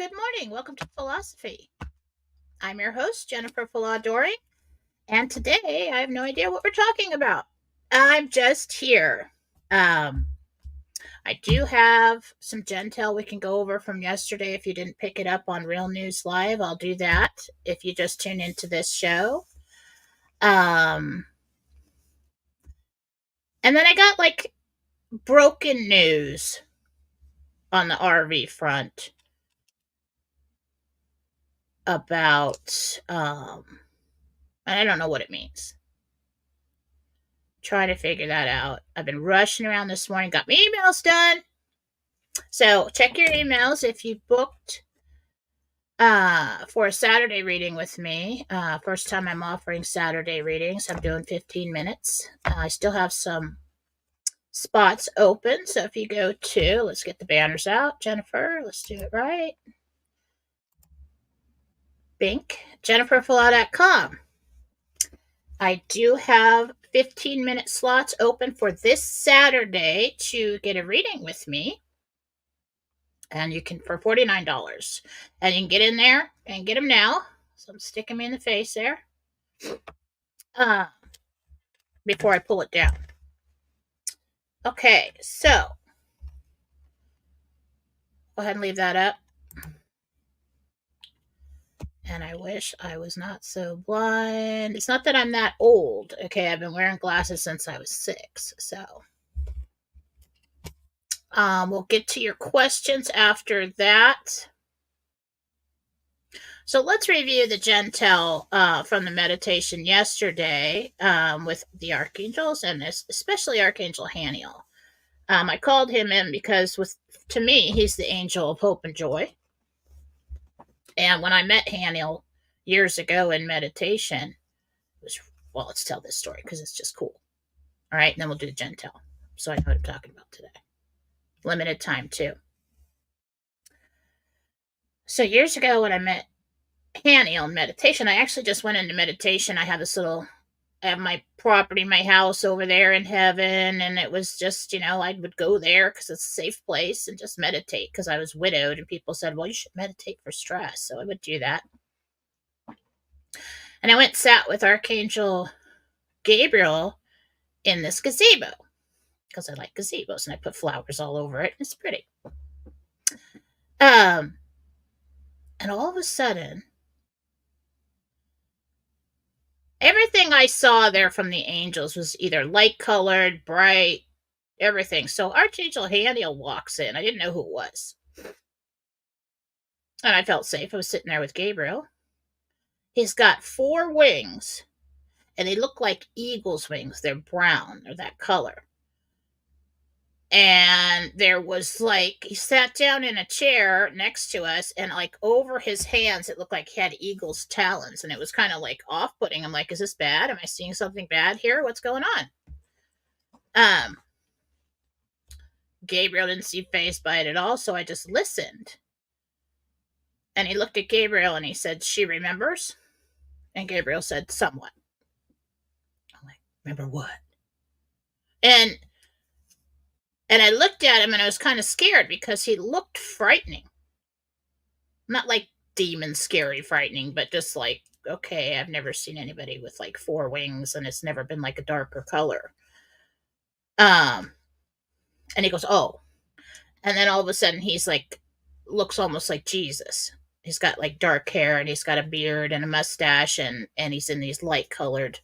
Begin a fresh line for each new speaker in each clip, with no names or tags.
good morning. Welcome to Fallawsophy. I'm your host, Jennifer Fallaw-Doering, and today I have no idea what we're talking about. I'm just here. Um, I do have some Gentel we can go over from yesterday. If you didn't pick it up on Real News Live, I'll do that if you just tune into this show. And then I got like broken news on the RV front about, and I don't know what it means. Trying to figure that out. I've been rushing around this morning, got my emails done. So check your emails if you booked for a Saturday reading with me. First time I'm offering Saturday readings. I'm doing 15 minutes. I still have some spots open. So if you go to, let's get the banners out, Jennifer. Let's do it right. Bink, jenniferfallaw.com. I do have 15-minute slots open for this Saturday to get a reading with me. And you can, for $49. And you can get in there and get them now. So I'm sticking me in the face there. Before I pull it down. Okay, so go ahead and leave that up. And I wish I was not so blind. It's not that I'm that old. Okay, I've been wearing glasses since I was 6. So we'll get to your questions after that. So let's review the Gentel from the meditation yesterday with the archangels, and especially Archangel Haniel. I called him in because, to me, he's the angel of hope and joy. And when I met Haniel years ago in meditation, let's tell this story because it's just cool. All right, and then we'll do the Gentel, so I know what I'm talking about today. Limited time, too. So years ago when I met Haniel in meditation, I actually just went into meditation. I have this little, I have my property, my house over there in heaven, and it was just, I would go there because it's a safe place and just meditate because I was widowed, and people said, well, you should meditate for stress, so I would do that. And I went and sat with Archangel Gabriel in this gazebo because I like gazebos, and I put flowers all over it. It's pretty. And all of a sudden, everything I saw there from the angels was either light colored, bright, everything. So Archangel Haniel walks in. I didn't know who it was. And I felt safe. I was sitting there with Gabriel. He's got 4 wings, and they look like eagle's wings. They're brown. They're that color. And there was he sat down in a chair next to us, and over his hands, it looked like he had eagle's talons, and it was kind of off-putting. I'm like, is this bad? Am I seeing something bad here? What's going on? Gabriel didn't seem fazed by it at all, so I just listened. And he looked at Gabriel and he said, she remembers? And Gabriel said, somewhat. I'm like, remember what? And I looked at him and I was kind of scared because he looked frightening. Not like demon scary frightening, but just okay, I've never seen anybody with 4 wings, and it's never been a darker color. And he goes, oh. And then all of a sudden he's looks almost like Jesus. He's got dark hair, and he's got a beard and a mustache, and he's in these light colored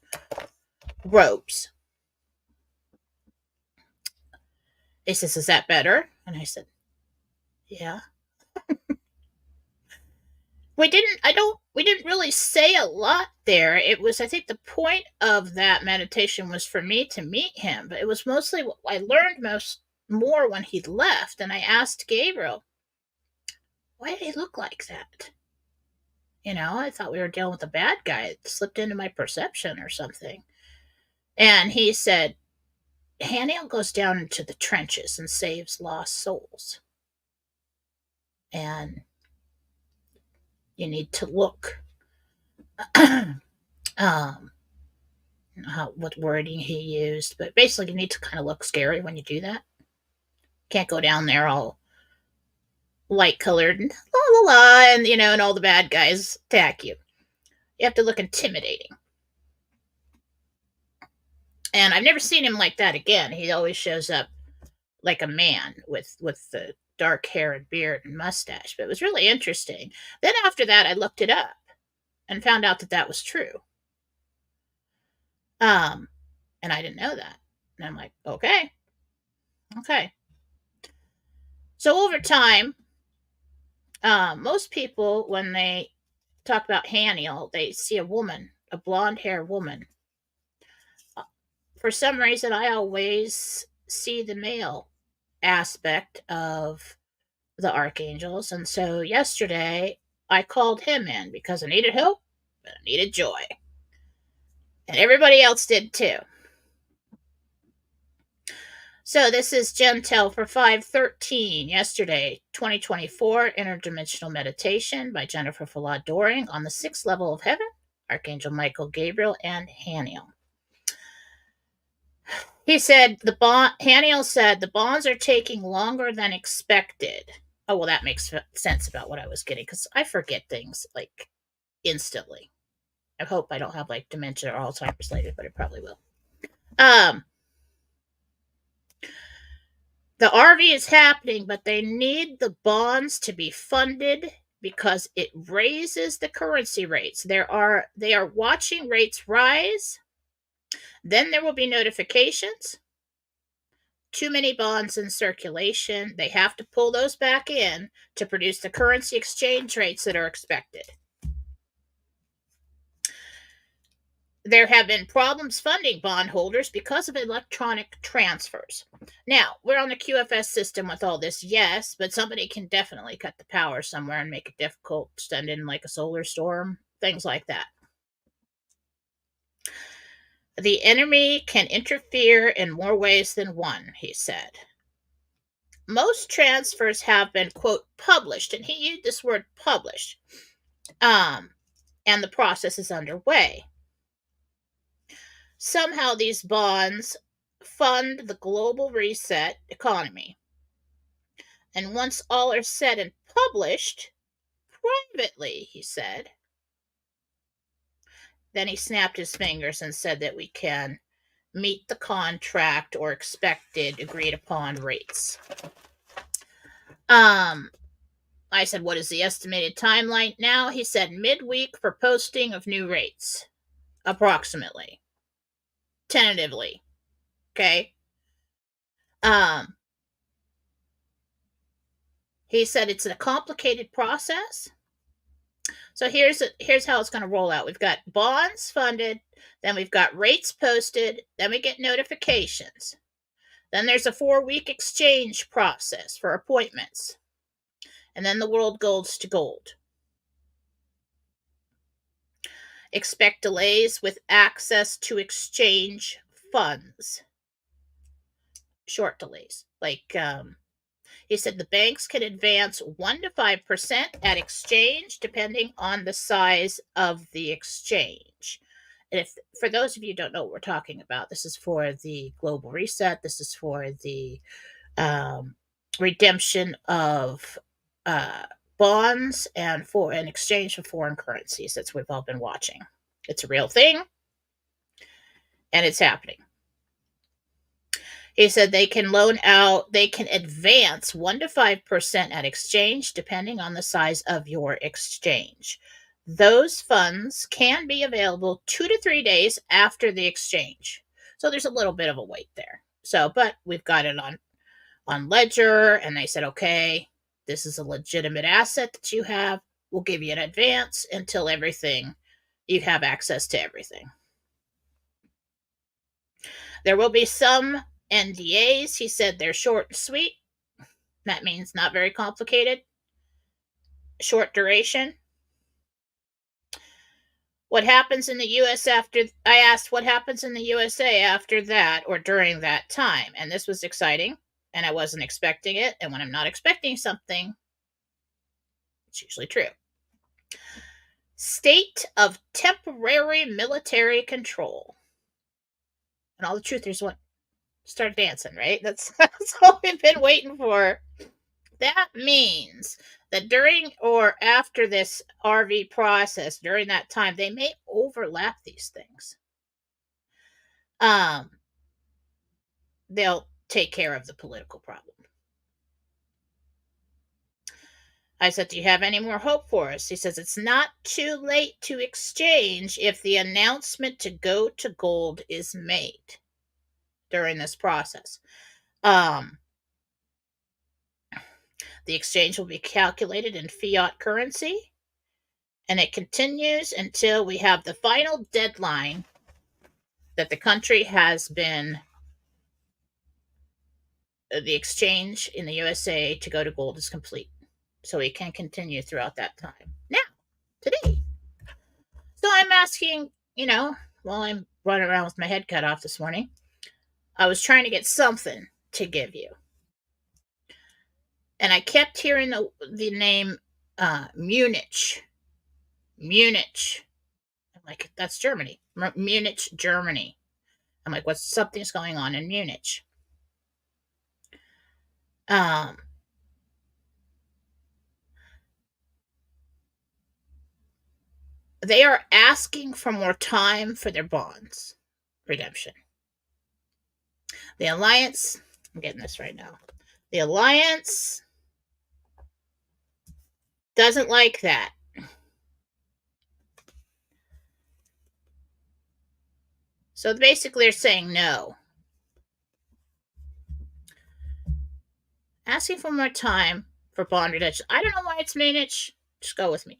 robes. He says, is that better? And I said, yeah. We didn't really say a lot there. It was, I think the point of that meditation was for me to meet him, but it was mostly what I learned more when he left. And I asked Gabriel, why did he look like that? I thought we were dealing with a bad guy. It slipped into my perception or something. And he said, Haniel goes down into the trenches and saves lost souls. And you need to look what wording he used, but basically you need to kind of look scary when you do that. Can't go down there all light colored and la la la, and and all the bad guys attack you. You have to look intimidating. And I've never seen him like that again. He always shows up like a man with the dark hair and beard and mustache. But it was really interesting. Then after that, I looked it up and found out that that was true. And I didn't know that. And I'm like, okay. So over time, most people, when they talk about Haniel, they see a woman, a blonde hair woman. For some reason, I always see the male aspect of the archangels. And so yesterday, I called him in because I needed help and I needed joy. And everybody else did too. So this is Gentel for 513 yesterday, 2024, Interdimensional Meditation by Jennifer Fallaw-Doering on the 6th level of heaven, Archangel Michael, Gabriel, and Haniel. He said Haniel said the bonds are taking longer than expected. Oh, well, that makes sense about what I was getting because I forget things like instantly. I hope I don't have like dementia or Alzheimer's later, but it probably will. The RV is happening, but they need the bonds to be funded because it raises the currency rates. They are watching rates rise. Then there will be notifications. Too many bonds in circulation. They have to pull those back in to produce the currency exchange rates that are expected. There have been problems funding bondholders because of electronic transfers. Now, we're on the QFS system with all this, yes, but somebody can definitely cut the power somewhere and make it difficult, send in like a solar storm, things like that. The enemy can interfere in more ways than one, he said. Most transfers have been, quote, published, and he used this word published, and the process is underway. Somehow these bonds fund the global reset economy. And once all are said and published, privately, he said, then he snapped his fingers and said that we can meet the contract or expected agreed upon rates. I said, what is the estimated timeline now? He said midweek for posting of new rates, approximately. Tentatively. Okay. He said it's a complicated process. So here's how it's going to roll out. We've got bonds funded, then we've got rates posted, then we get notifications. Then there's a 4-week exchange process for appointments. And then the world goes to gold. Expect delays with access to exchange funds. Short delays. Like he said the banks can advance 1 to 5% at exchange depending on the size of the exchange. And if for those of you who don't know what we're talking about, this is for the global reset. This is for the redemption of bonds and for an exchange for foreign currencies. That's what we've all been watching. It's a real thing, and it's happening. He said they can advance 1 to 5% at exchange, depending on the size of your exchange. Those funds can be available 2 to 3 days after the exchange. So there's a little bit of a wait there. But we've got it on Ledger, and they said, okay, this is a legitimate asset that you have. We'll give you an advance until you have access to everything. There will be some NDAs. He said they're short and sweet. That means not very complicated. Short duration. What happens in the US I asked what happens in the USA after that or during that time. And this was exciting. And I wasn't expecting it. And when I'm not expecting something, it's usually true. State of temporary military control. And all the truthers want start dancing, right? That's all we've been waiting for That means that during or after this RV process, during that time, they may overlap these things. Um, they'll take care of the political problem. I said, "Do you have any more hope for us?" He says, "It's not too late to exchange if the announcement to go to gold is made during this process. Um, the exchange will be calculated in fiat currency, and it continues until we have the final deadline that the country has been the exchange in the USA to go to gold is complete. So it can continue throughout that time. Now, today. So I'm asking, while I'm running around with my head cut off this morning, I was trying to get something to give you. And I kept hearing the name Munich. Munich. I'm like, that's Germany. Munich, Germany. I'm like, something's going on in Munich. They are asking for more time for their bonds redemption. The Alliance, I'm getting this right now. The Alliance doesn't like that. So basically, they're saying no. Asking for more time for bond redemption. I don't know why it's Munich. Just go with me.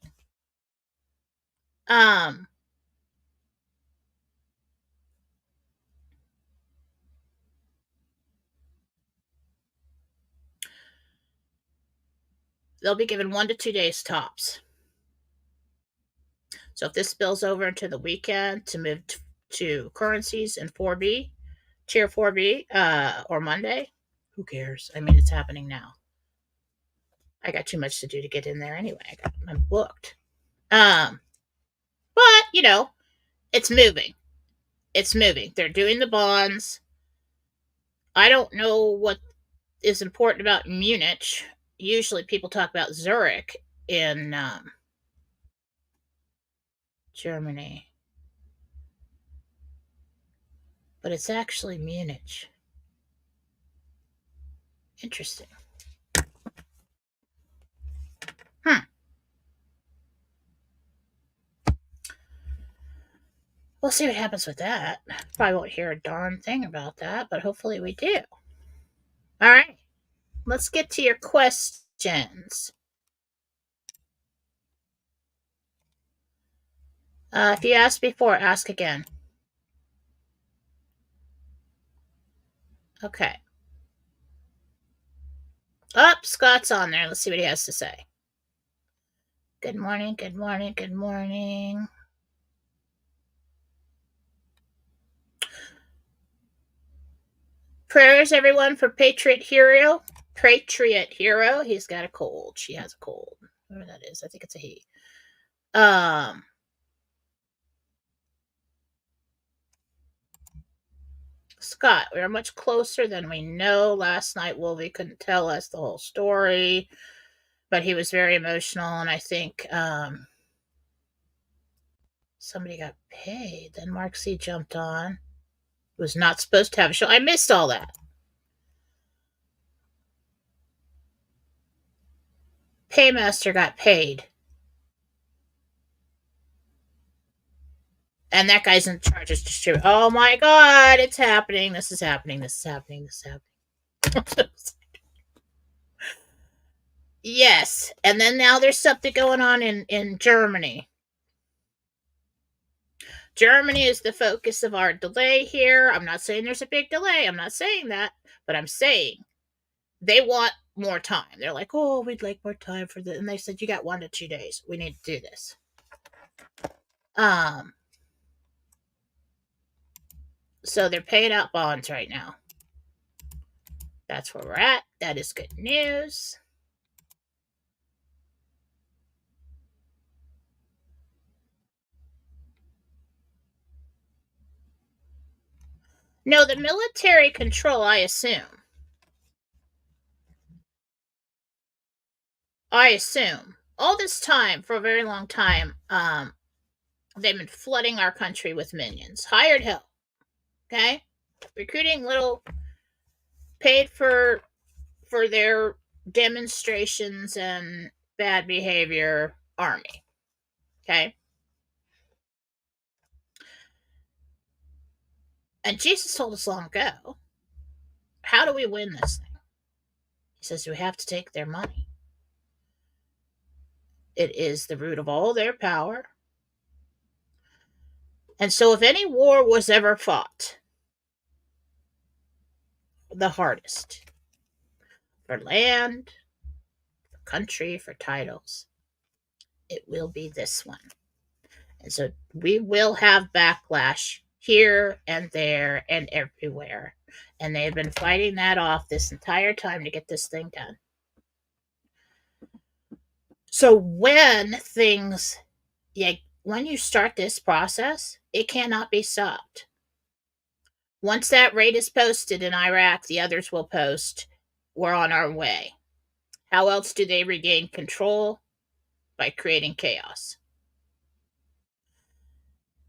They'll be given 1 to 2 days tops. So if this spills over into the weekend to move to currencies in 4B, Tier 4B, or Monday, who cares? I mean, it's happening now. I got too much to do to get in there anyway. I'm booked. But, it's moving. It's moving. They're doing the bonds. I don't know what is important about Munich. Usually people talk about Zurich in Germany. But it's actually Munich. Interesting. We'll see what happens with that. Probably won't hear a darn thing about that, but hopefully we do. All right. Let's get to your questions. If you asked before, ask again. Okay. Oh, Scott's on there. Let's see what he has to say. Good morning, good morning, good morning. Prayers, everyone, for Patriot Hero. Patriot Hero. He's got a cold. She has a cold. Whatever that is. I think it's a he. Scott, we are much closer than we know. Last night, Wolvie couldn't tell us the whole story, but he was very emotional, and I think somebody got paid. Then Mark C jumped on. Was not supposed to have a show. I missed all that. Paymaster got paid. And that guy's in charge of distributing. Oh my God, it's happening. This is happening. This is happening. This is happening. Yes. And then now there's something going on in Germany. Germany is the focus of our delay here. I'm not saying there's a big delay. I'm not saying that. But I'm saying they want more time. They're like, oh, we'd like more time for this. And they said, you got 1 to 2 days. We need to do this. So they're paying out bonds right now. That's where we're at. That is good news. No, the military control, I assume. I assume all this time, for a very long time, they've been flooding our country with minions, hired help, okay, recruiting little paid for their demonstrations and bad behavior army, okay. And Jesus told us long ago, how do we win this thing? He says we have to take their money. It is the root of all their power. And so, if any war was ever fought, the hardest, for land, for country, for titles, it will be this one. And so, we will have backlash here and there and everywhere. And they have been fighting that off this entire time to get this thing done. So, when you start this process, it cannot be stopped. Once that raid is posted in Iraq, the others will post, we're on our way. How else do they regain control? By creating chaos.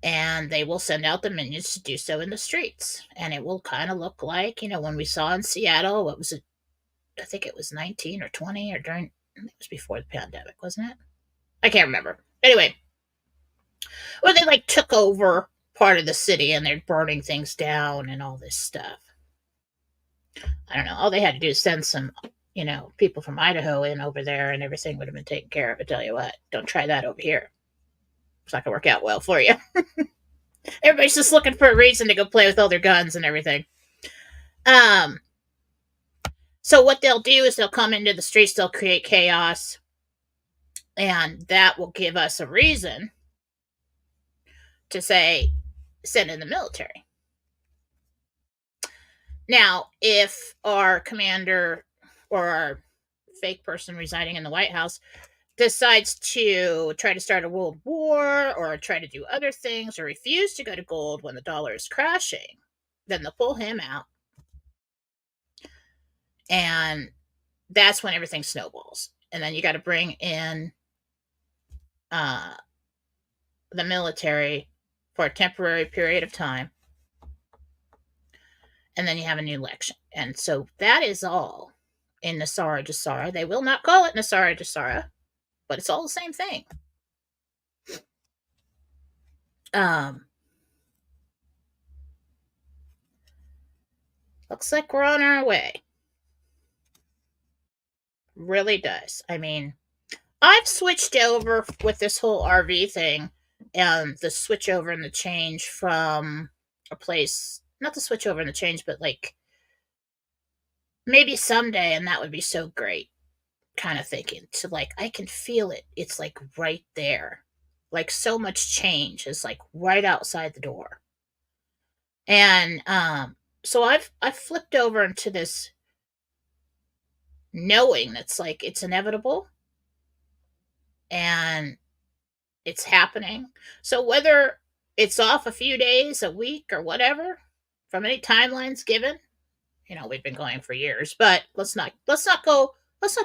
And they will send out the minions to do so in the streets. And it will kind of look like, when we saw in Seattle, what was it? I think it was 19 or 20 or during, it was before the pandemic, wasn't it? I can't remember. Anyway, well, they took over part of the city and they're burning things down and all this stuff. I don't know. All they had to do is send some, people from Idaho in over there and everything would have been taken care of. I tell you what, don't try that over here. It's not going to work out well for you. Everybody's just looking for a reason to go play with all their guns and everything. So what they'll do is they'll come into the streets, they'll create chaos, and that will give us a reason to say, send in the military. Now, if our commander or our fake person residing in the White House decides to try to start a world war or try to do other things or refuse to go to gold when the dollar is crashing, then they'll pull him out. And that's when everything snowballs. And then you got to bring in the military for a temporary period of time. And then you have a new election. And so that is all in Nasara Jasara. They will not call it Nasara Jasara, but it's all the same thing. Looks like we're on our way. Really does. I mean, I've switched over with this whole RV thing and the switch over and the change from a place, not the switch over and the change, but maybe someday, and that would be so great, kind of thinking to I can feel it. It's right there. So much change is right outside the door. And so I've flipped over into this knowing that's it's inevitable and it's happening. So whether it's off a few days, a week, or whatever, from any timelines given, we've been going for years, but let's not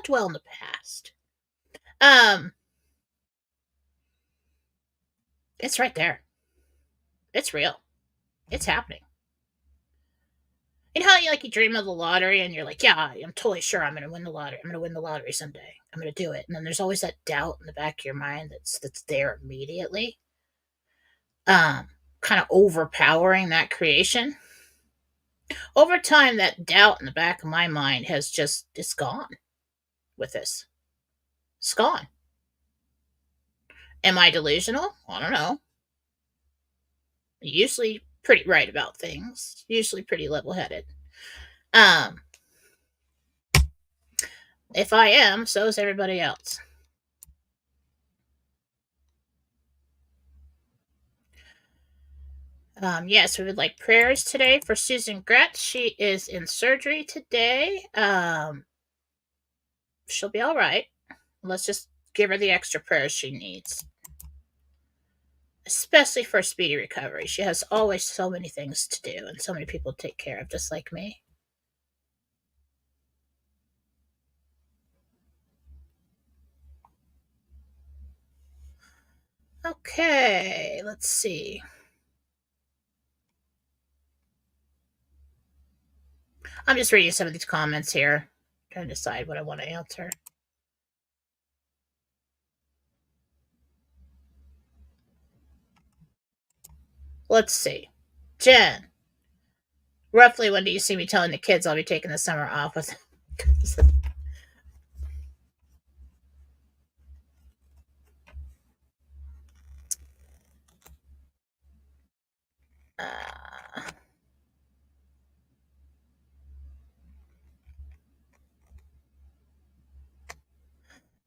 dwell in the past. It's right there. It's real. It's happening. You know how you dream of the lottery and you're like, yeah, I'm totally sure I'm going to win the lottery. I'm going to win the lottery someday. I'm going to do it. And then there's always that doubt in the back of your mind that's there immediately. Kind of overpowering that creation. Over time, that doubt in the back of my mind it's gone with this. It's gone. Am I delusional? I don't know. Usually pretty right about things. Usually pretty level-headed. If I am, so is everybody else. Yes, we would like prayers today for Susan Gretz. She is in surgery today. She'll be all right. Let's just give her the extra prayers she needs, especially for a speedy recovery. She has always so many things to do and so many people to take care of, just like me. Okay, let's see. I'm just reading some of these comments here, trying to decide what I want to answer. Let's see. Jen, roughly when do you see me telling the kids I'll be taking the summer off with? uh,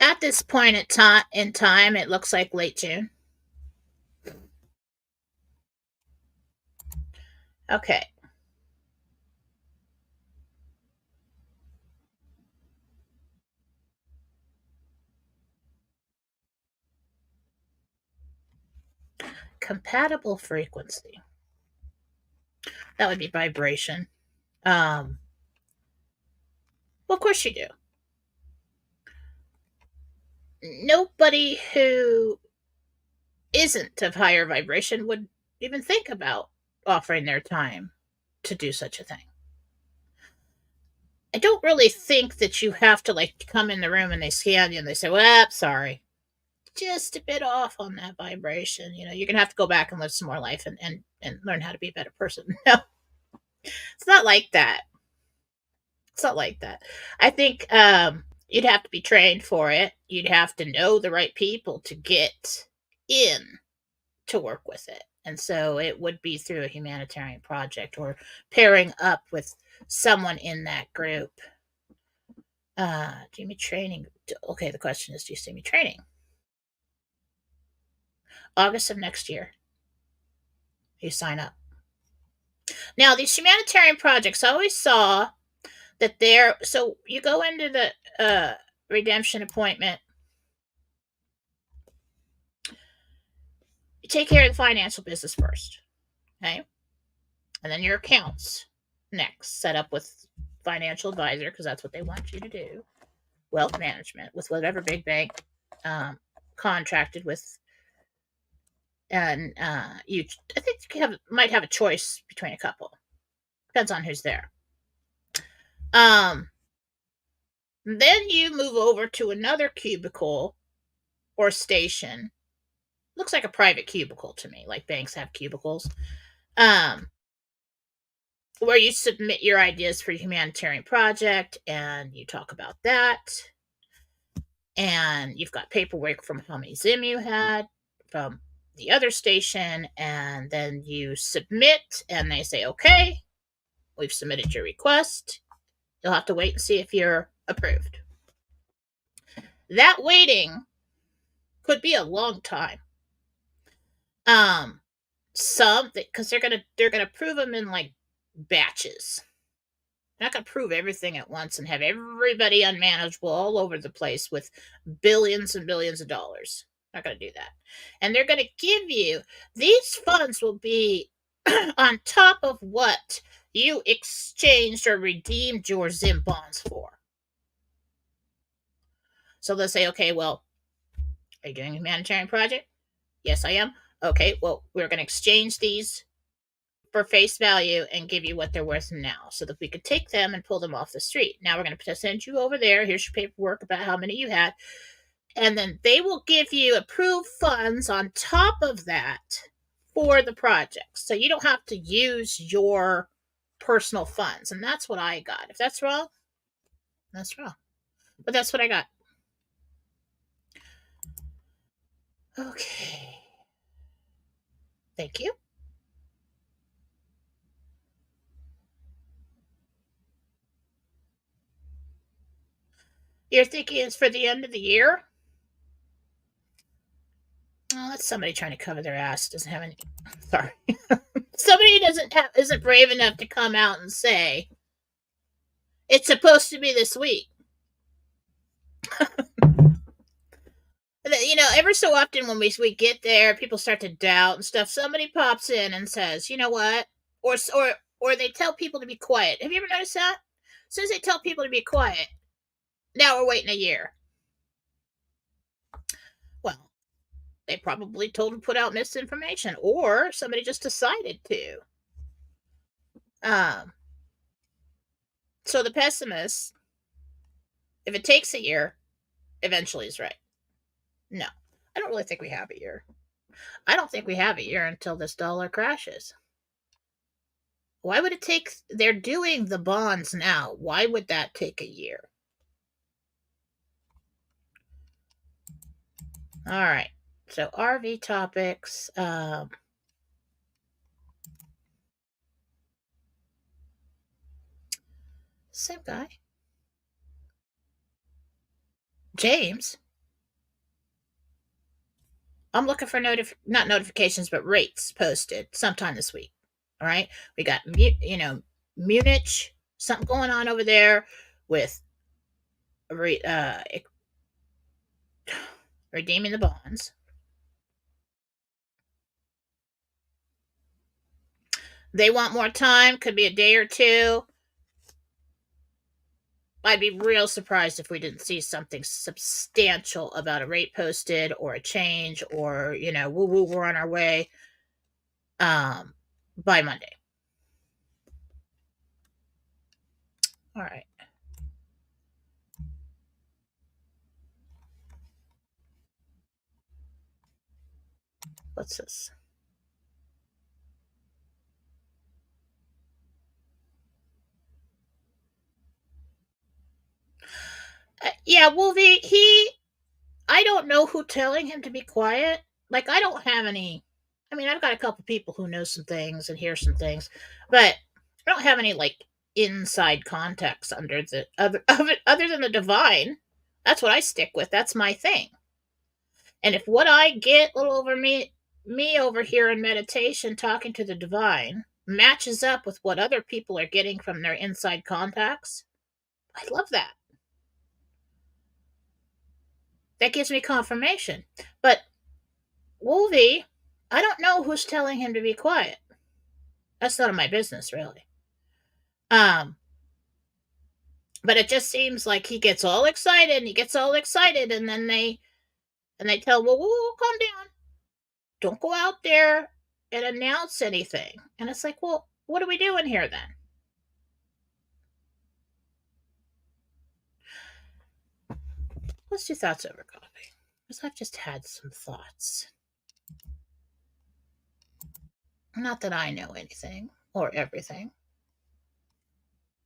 at this point in time, it looks like late June. Okay. Compatible frequency. That would be vibration. Well, of course you do. Nobody who isn't of higher vibration would even think about offering their time to do such a thing. I don't really think that you have to like come in the room and they scan you and they say, well, sorry, just a bit off on that vibration. You know, you're going to have to go back and live some more life and learn how to be a better person. No, it's not like that. It's not like that. I think you'd have to be trained for it. You'd have to know the right people to get in to work with it. And so it would be through a humanitarian project or pairing up with someone in that group. Do you need training? Okay, the question is, do you see me training? August of next year, you sign up. Now, these humanitarian projects, I always saw that they're, so you go into the redemption appointment, you take care of the financial business first, okay? And then your accounts next, set up with financial advisor, because that's what they want you to do. Wealth management with whatever big bank contracted with, and you, I think you might have a choice between a couple. Depends on who's there. Then you move over to another cubicle or station. Looks like a private cubicle to me, like banks have cubicles. Where you submit your ideas for a humanitarian project and you talk about that. And you've got paperwork from how many Zim you had from the other station, and then you submit and they say, okay, we've submitted your request. You'll have to wait and see if you're approved. That waiting could be a long time. Some, because they're gonna prove them in like batches. They're not gonna prove everything at once and have everybody unmanageable all over the place with billions and billions of dollars. Not gonna do that. And they're gonna give you, these funds will be on top of what you exchanged or redeemed your Zim bonds for. So they'll say, okay, well, are you doing a humanitarian project? Yes, I am. Okay, well, we're going to exchange these for face value and give you what they're worth now so that we could take them and pull them off the street. Now we're going to send you over there. Here's your paperwork about how many you had. And then they will give you approved funds on top of that for the project. So you don't have to use your personal funds. And that's what I got. If that's wrong, that's wrong. But that's what I got. Okay. Thank you. You're thinking it's for the end of the year? Oh, that's somebody trying to cover their ass. Doesn't have any. Sorry. Somebody isn't brave enough to come out and say it's supposed to be this week. You know, ever so often when we get there, people start to doubt and stuff. Somebody pops in and says, "You know what?" Or they tell people to be quiet. Have you ever noticed that? As soon as they tell people to be quiet, now we're waiting a year. Well, They probably put out misinformation, or somebody just decided to. Um, so the pessimist, if it takes a year, eventually is right. No, I don't really think we have a year. I don't think we have a year until this dollar crashes. Why would it take? They're doing the bonds now. Why would that take a year? All right. So RV topics. Same guy. James. I'm looking for not notifications, but rates posted sometime this week. All right. We got, Munich, something going on over there with redeeming the bonds. They want more time, could be a day or two. I'd be real surprised if we didn't see something substantial about a rate posted or a change or, woo woo, we're on our way by Monday. All right. What's this? Yeah, Wolvie, I don't know who telling him to be quiet. Like, I don't have any. I mean, I've got a couple people who know some things and hear some things, but I don't have any like inside context under the other than the divine. That's what I stick with. That's my thing. And if what I get little over me over here in meditation talking to the divine matches up with what other people are getting from their inside contacts, I love that. That gives me confirmation. But Wolvie, I don't know who's telling him to be quiet. That's none of my business, really. Um, but it just seems like he gets all excited and he gets all excited, and then they tell him, "Well, whoa, calm down. Don't go out there and announce anything." And it's like, well, what are we doing here then? Let's do thoughts over coffee, because I've just had some thoughts. Not that I know anything or everything.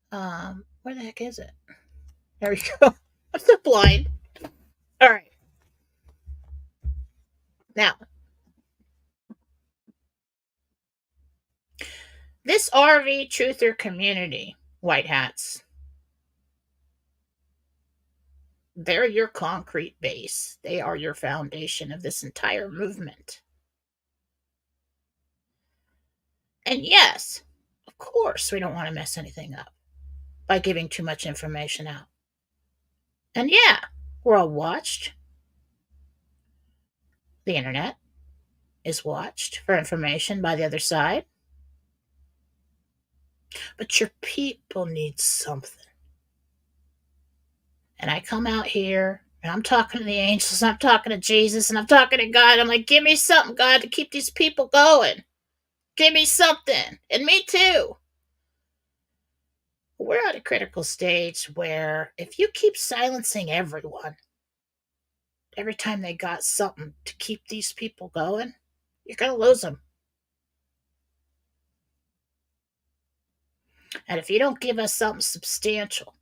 Where the heck is it? There we go. I'm so blind. All right. Now, this RV truther community, white hats, they're your concrete base. They are your foundation of this entire movement. And yes, of course, we don't want to mess anything up by giving too much information out. And yeah, we're all watched. The internet is watched for information by the other side. But your people need something. And I come out here and I'm talking to the angels, and I'm talking to Jesus, and I'm talking to God. I'm like, give me something, God, to keep these people going. Give me something. And me too. We're at a critical stage where if you keep silencing everyone every time they got something to keep these people going, you're going to lose them. And if you don't give us something substantial,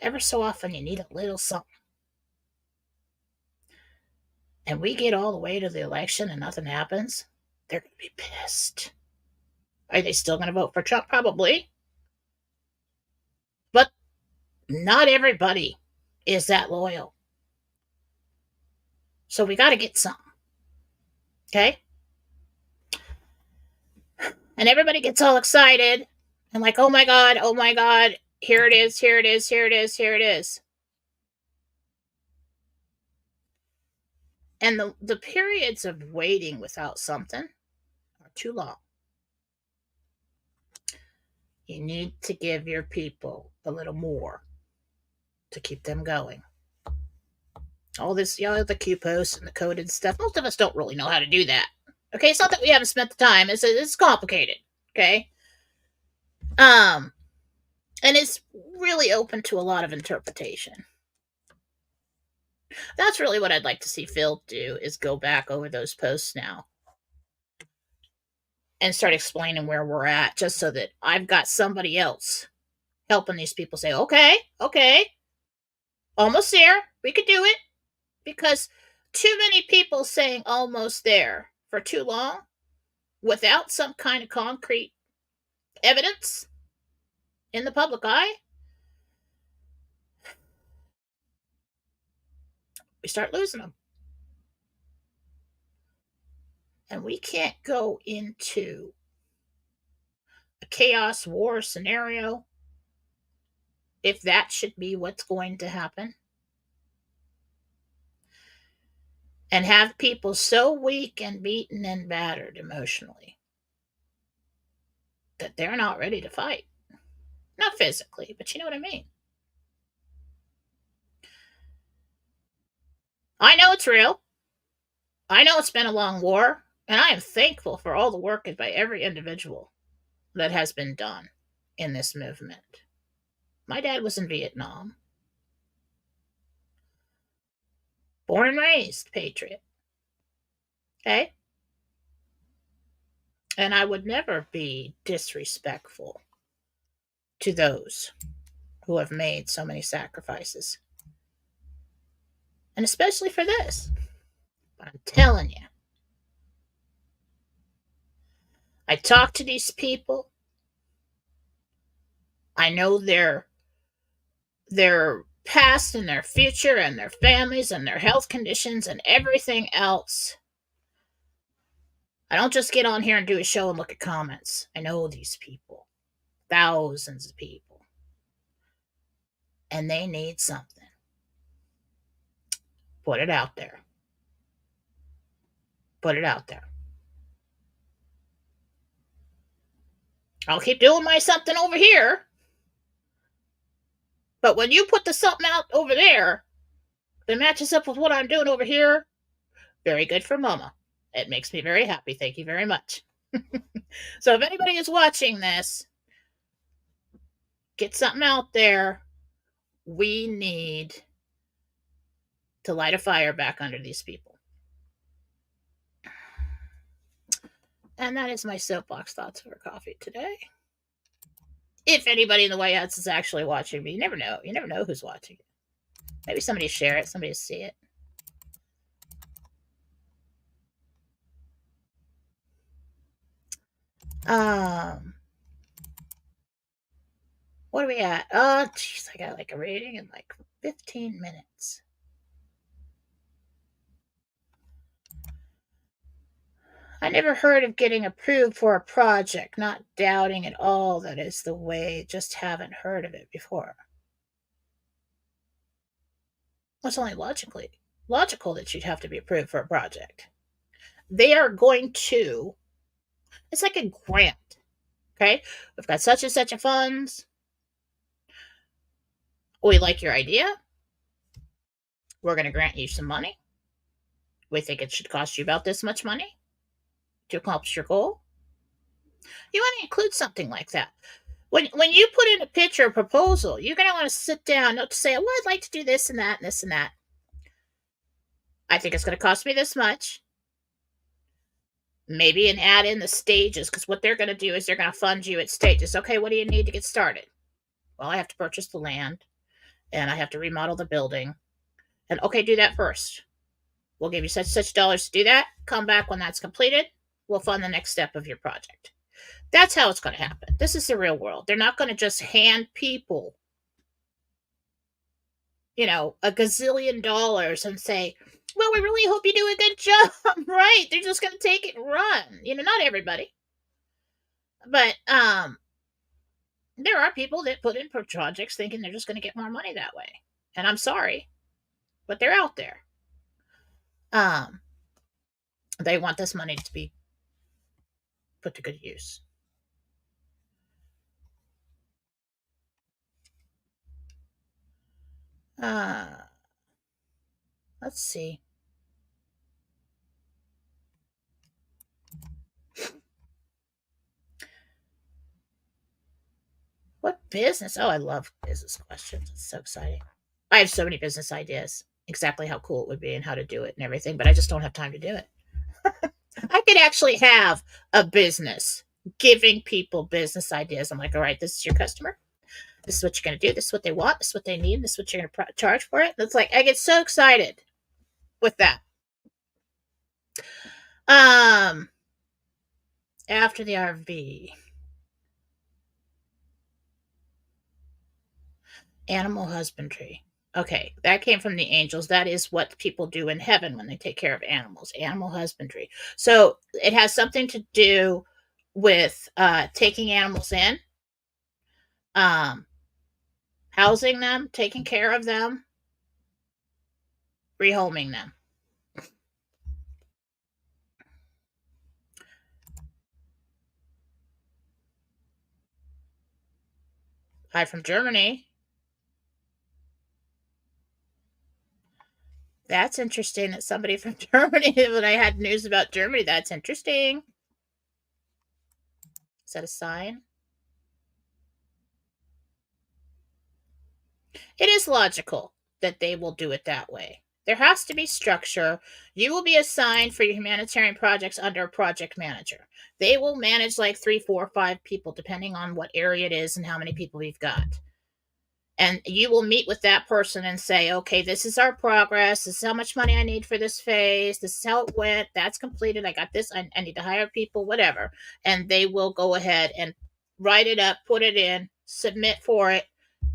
ever so often you need a little something. And we get all the way to the election and nothing happens, they're going to be pissed. Are they still going to vote for Trump? Probably. But not everybody is that loyal. So we got to get something. Okay? And everybody gets all excited and like, oh my God, here it is, here it is, here it is, here it is. And the periods of waiting without something are too long. You need to give your people a little more to keep them going. All this, the Q posts and the coded stuff. Most of us don't really know how to do that. Okay, it's not that we haven't spent the time. It's complicated. Okay, um, and it's really open to a lot of interpretation. That's really what I'd like to see Phil do, is go back over those posts now and start explaining where we're at, just so that I've got somebody else helping these people say, okay, almost there. We could do it. Because too many people saying almost there for too long without some kind of concrete evidence in the public eye, we start losing them. And we can't go into a chaos war scenario if that should be what's going to happen, and have people so weak and beaten and battered emotionally that they're not ready to fight. Not physically, but you know what I mean. I know it's real. I know it's been a long war, and I am thankful for all the work by every individual that has been done in this movement. My dad was in Vietnam, born and raised patriot. Okay? And I would never be disrespectful to those who have made so many sacrifices. And especially for this. But I'm telling you, I talk to these people. I know their past and their future and their families and their health conditions and everything else. I don't just get on here and do a show and look at comments. I know these people, thousands of people, and they need something. Put it out there. Put it out there. I'll keep doing my something over here. But when you put the something out over there that matches up with what I'm doing over here, very good for Mama. It makes me very happy. Thank you very much. So if anybody is watching this, get something out there. We need to light a fire back under these people. And that is my soapbox thoughts over coffee today. If anybody in the White House is actually watching me, you never know. You never know who's watching it. Maybe somebody share it, somebody see it. What are we at? Oh, jeez, I got like a rating in like 15 minutes. I never heard of getting approved for a project, not doubting at all that is the way, just haven't heard of it before. Well, it's only logical that you'd have to be approved for a project. They are going to, it's like a grant, okay? We've got such and such a funds. We like your idea. We're going to grant you some money. We think it should cost you about this much money to accomplish your goal. You want to include something like that. When you put in a pitch or a proposal, you're going to want to sit down, not to say, well, I'd like to do this and that and this and that. I think it's going to cost me this much. Maybe and add in the stages, because what they're going to do is they're going to fund you at stages. Okay, what do you need to get started? Well, I have to purchase the land, and I have to remodel the building. And okay, do that first. We'll give you such dollars to do that. Come back when that's completed. We'll fund the next step of your project. That's how it's going to happen. This is the real world. They're not going to just hand people, a gazillion dollars and say, well, we really hope you do a good job, right? They're just going to take it and run. Not everybody. But there are people that put in projects thinking they're just going to get more money that way. And I'm sorry, but they're out there. They want this money to be put to good use. Let's see. What business? Oh, I love business questions. It's so exciting. I have so many business ideas, exactly how cool it would be and how to do it and everything, but I just don't have time to do it. I could actually have a business giving people business ideas. I'm like, all right, this is your customer. This is what you're going to do. This is what they want. This is what they need. This is what you're going to charge for it. And it's like, I get so excited with that. Um, After the RV, animal husbandry. Okay, that came from the angels. That is what people do in heaven when they take care of animals, animal husbandry. So it has something to do with taking animals in, um, housing them, taking care of them, rehoming them. Hi from Germany. That's interesting that somebody from Germany, when I had news about Germany, that's interesting. Is that a sign? It is logical that they will do it that way. There has to be structure. You will be assigned for your humanitarian projects under a project manager. They will manage like 3, 4, 5 people, depending on what area it is and how many people you've got. And you will meet with that person and say, okay, this is our progress. This is how much money I need for this phase. This is how it went. That's completed. I got this. I need to hire people, whatever. And they will go ahead and write it up, put it in, submit for it,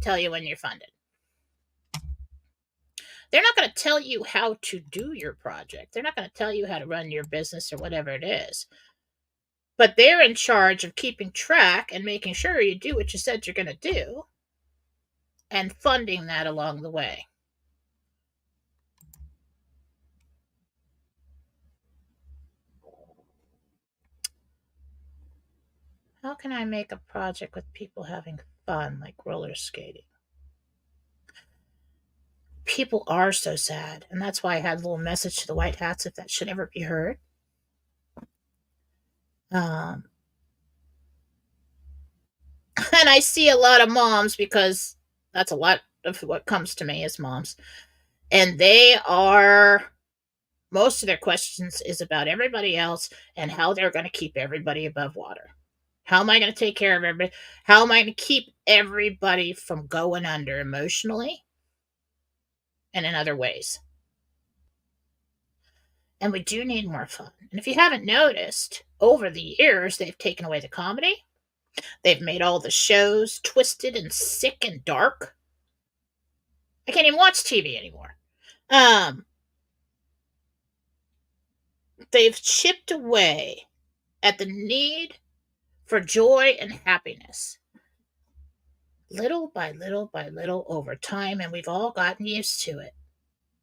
tell you when you're funded. They're not going to tell you how to do your project. They're not going to tell you how to run your business or whatever it is. But they're in charge of keeping track and making sure you do what you said you're going to do and funding that along the way. How can I make a project with people having fun, like roller skating? People are so sad, and that's why I had a little message to the White Hats if that should ever be heard. Um, and I see a lot of moms because that's a lot of what comes to me is moms. And they are, most of their questions is about everybody else and how they're going to keep everybody above water. How am I going to take care of everybody? How am I going to keep everybody from going under emotionally and in other ways? And we do need more fun. And if you haven't noticed, over the years, they've taken away the comedy. They've made all the shows twisted and sick and dark. I can't even watch TV anymore. They've chipped away at the need for joy and happiness, little by little by little over time, and we've all gotten used to it.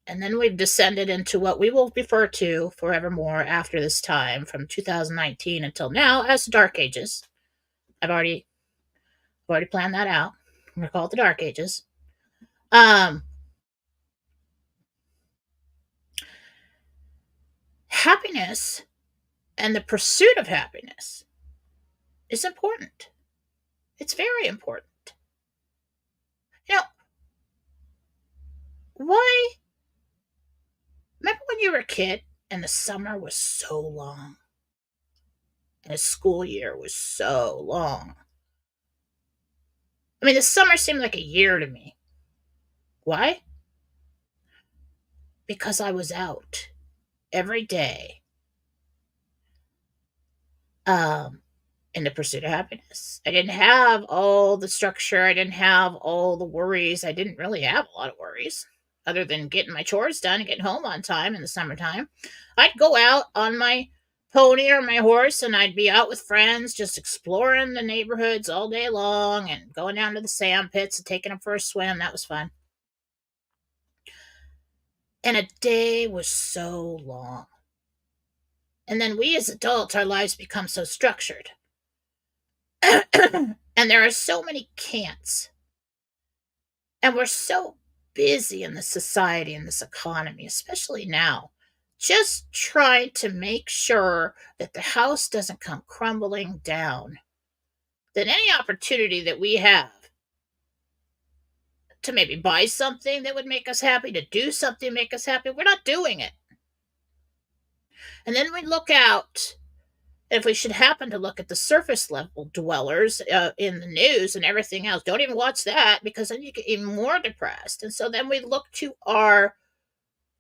And then we've descended into what we will refer to forevermore after this time, from 2019 until now, as the Dark Ages. I've already planned that out. I'm gonna call it the Dark Ages. Um, Happiness and the pursuit of happiness is important. It's very important. You know, why? Remember when you were a kid and the summer was so long and the school year was so long? I mean, the summer seemed like a year to me. Why? Because I was out every day, um, in the pursuit of happiness. I didn't have all the structure. I didn't have all the worries. I didn't really have a lot of worries other than getting my chores done and getting home on time in the summertime. I'd go out on my pony or my horse and I'd be out with friends just exploring the neighborhoods all day long and going down to the sand pits and taking them for a swim. That was fun. And a day was so long. And then we as adults, our lives become so structured. And there are so many can'ts. And we're so busy in this society and this economy, especially now, just trying to make sure that the house doesn't come crumbling down, that any opportunity that we have to maybe buy something that would make us happy, to do something to make us happy, we're not doing it. And then we look out, if we should happen to look at the surface level dwellers in the news and everything else, don't even watch that, because then you get even more depressed. And so then we look to our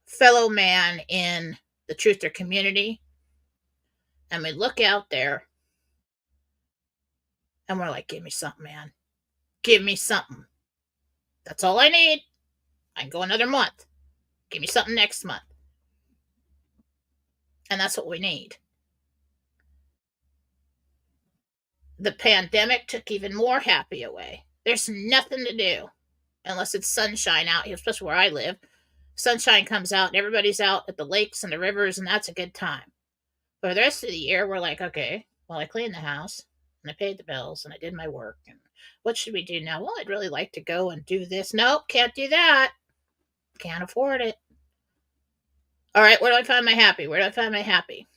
fellow man in the truther community, and we look out there and we're like, give me something, man. Give me something. That's all I need. I can go another month. Give me something next month. And that's what we need. The pandemic took even more happy away. There's nothing to do unless it's sunshine out here, especially where I live. Sunshine comes out and everybody's out at the lakes and the rivers, and that's a good time. For the rest of the year, we're like, okay, well, I cleaned the house and I paid the bills and I did my work. And what should we do now? Well, I'd really like to go and do this. Nope, can't do that. Can't afford it. All right, where do I find my happy? Where do I find my happy?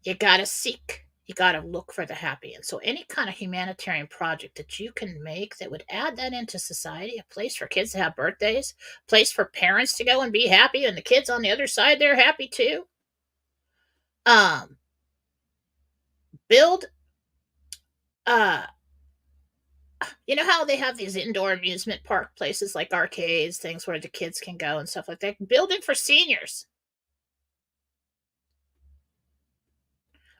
You gotta seek. You gotta look for the happy. And so any kind of humanitarian project that you can make that would add that into society, a place for kids to have birthdays, a place for parents to go and be happy, and the kids on the other side, they're happy too. Build you know how they have these indoor amusement park places like arcades, things where the kids can go and stuff like that? Build it for seniors.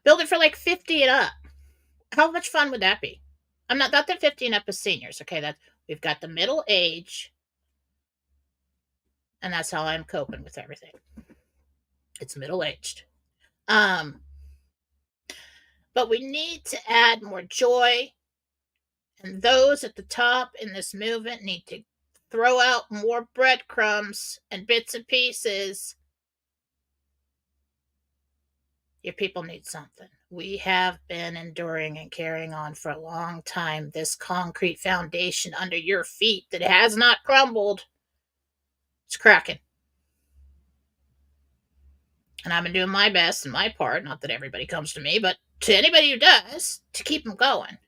Build it for like 50 and up. How much fun would that be? I'm not that 50 and up is seniors. Okay, that we've got the middle age, and that's how I'm coping with everything. It's middle aged. But we need to add more joy, and those at the top in this movement need to throw out more breadcrumbs and bits and pieces. Your people need something. We have been enduring and carrying on for a long time. This concrete foundation under your feet that has not crumbled, it's cracking. And I've been doing my best and my part, not that everybody comes to me, but to anybody who does, to keep them going.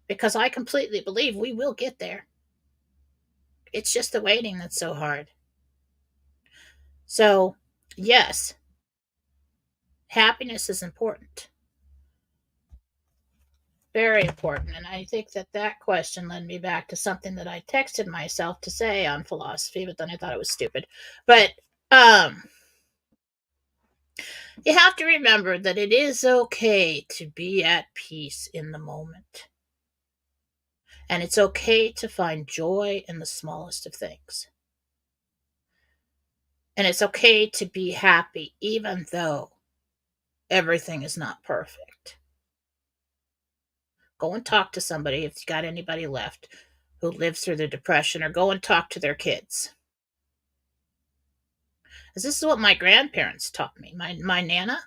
Because I completely believe we will get there. It's just the waiting that's so hard. So, yes, happiness is important. Very important. And I think that that question led me back to something that I texted myself to say on Fallawsophy, but then I thought it was stupid. But you have to remember that it is okay to be at peace in the moment. And it's okay to find joy in the smallest of things. And it's okay to be happy even though everything is not perfect. Go and talk to somebody if you got anybody left who lives through the depression, or go and talk to their kids. This is what my grandparents taught me. My Nana,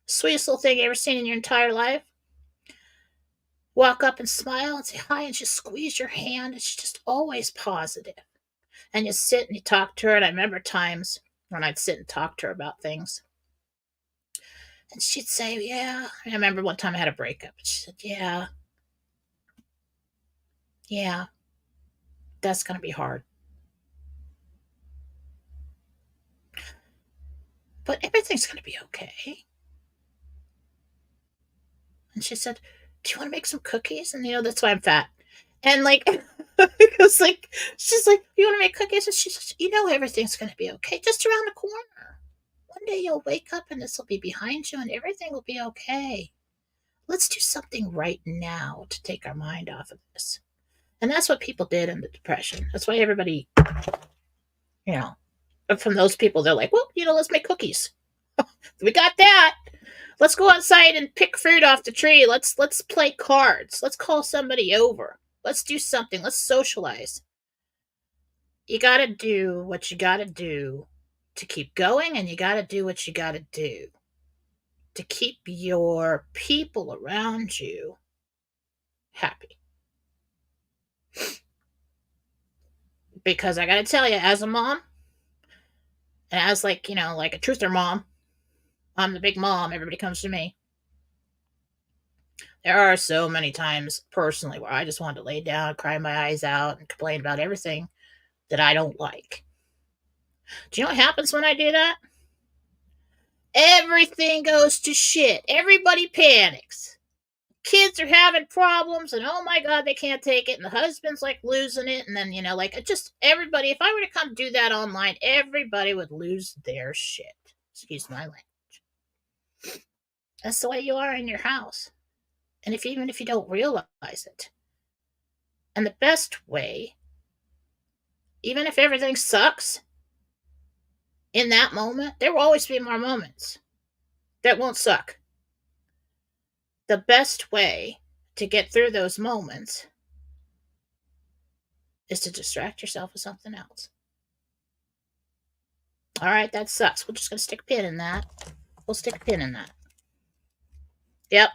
sweetest little thing you ever seen in your entire life. Walk up and smile and say hi and just squeeze your hand. It's just always positive. And you sit and you talk to her. And I remember times when I'd sit and talk to her about things. And she'd say, yeah. I remember one time I had a breakup. And she said, yeah, that's going to be hard. But everything's going to be okay. And she said, do you want to make some cookies? And, that's why I'm fat. And, it was like, she's like, you want to make cookies? And she says, everything's going to be okay. Just around the corner. One day you'll wake up and this will be behind you and everything will be okay. Let's do something right now to take our mind off of this. And that's what people did in the Depression. That's why everybody, from those people, they're like, well, let's make cookies. We got that. Let's go outside and pick fruit off the tree. Let's play cards. Let's call somebody over. Let's do something. Let's socialize. You got to do what you got to do to keep going, and you got to do what you got to do to keep your people around you happy. Because I gotta tell you, as a mom, and as like, like a truther mom, I'm the big mom, everybody comes to me. There are so many times personally where I just want to lay down, cry my eyes out, and complain about everything that I don't like. Do you know what happens when I do that? Everything goes to shit. Everybody panics. Kids are having problems, and oh my god, they can't take it, and the husband's like losing it, and then, like, just everybody, if I were to come do that online, everybody would lose their shit. Excuse my language. That's the way you are in your house. And even if you don't realize it. And the best way, even if everything sucks, in that moment, there will always be more moments that won't suck. The best way to get through those moments is to distract yourself with something else. All right, that sucks. We're just going to stick a pin in that. We'll stick a pin in that. Yep,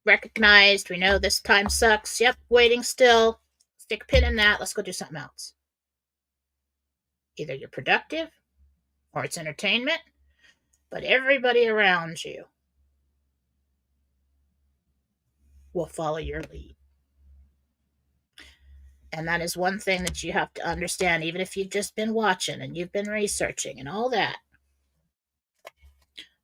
recognized. We know this time sucks. Yep, waiting still. Stick a pin in that. Let's go do something else. Either you're productive or it's entertainment, but everybody around you will follow your lead. And that is one thing that you have to understand, even if you've just been watching and you've been researching and all that.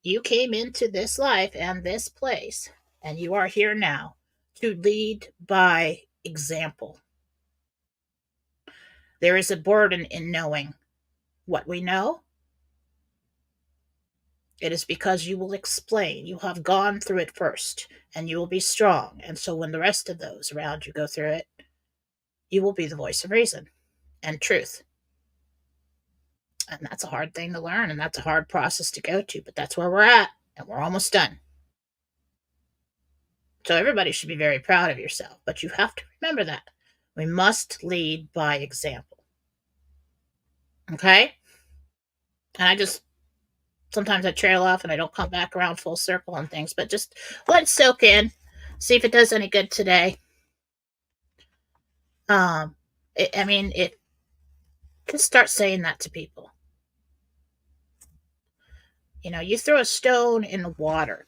You came into this life and this place, and you are here now to lead by example. There is a burden in knowing what we know. It is because you will explain. You have gone through it first, and you will be strong. And so when the rest of those around you go through it, you will be the voice of reason and truth. And that's a hard thing to learn, and that's a hard process to go to, but that's where we're at, and we're almost done. So everybody should be very proud of yourself, but you have to remember that. We must lead by example. Okay? And sometimes I trail off and I don't come back around full circle on things, but just let it soak in. See if it does any good today. Just start saying that to people. You throw a stone in the water,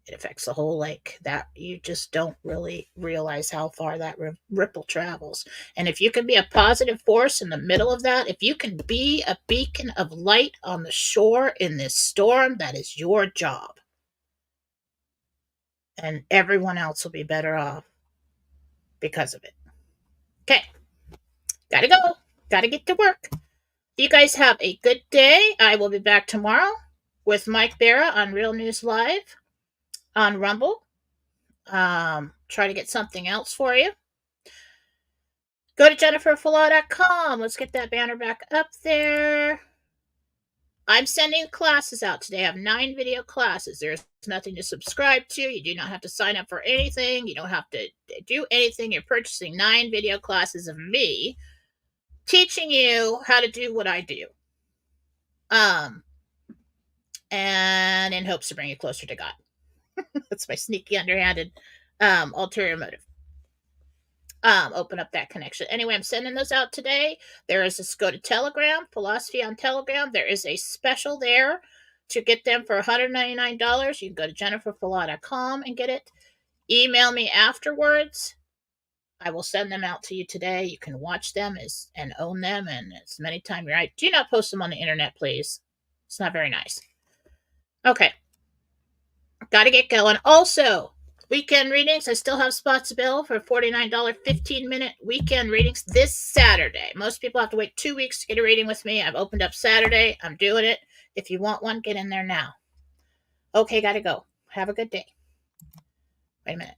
it affects the whole lake. That you just don't really realize how far that ripple travels. And if you can be a positive force in the middle of that, if you can be a beacon of light on the shore in this storm, that is your job. And everyone else will be better off because of it. Okay. Gotta go. Gotta get to work. You guys have a good day. I will be back tomorrow with Mike Barra on Real News Live on Rumble. Try to get something else for you. Go to jenniferfallaw.com. Let's get that banner back up there. I'm sending classes out today. I have 9 video classes. There's nothing to subscribe to. You do not have to sign up for anything. You don't have to do anything. You're purchasing 9 video classes of me teaching you how to do what I do. And in hopes to bring you closer to God. That's my sneaky, underhanded, ulterior motive. Open up that connection. Anyway, I'm sending those out today. Go to Telegram, Phallawsophy on Telegram. There is a special there to get them for $199. You can go to jenniferfallaw.com and get it. Email me afterwards. I will send them out to you today. You can watch them and own them, and as many times you're right. Do not post them on the internet, please. It's not very nice. Okay. Got to get going. Also, weekend readings. I still have spots available for $49 15-minute weekend readings this Saturday. Most people have to wait 2 weeks to get a reading with me. I've opened up Saturday. I'm doing it. If you want one, get in there now. Okay, got to go. Have a good day. Wait a minute.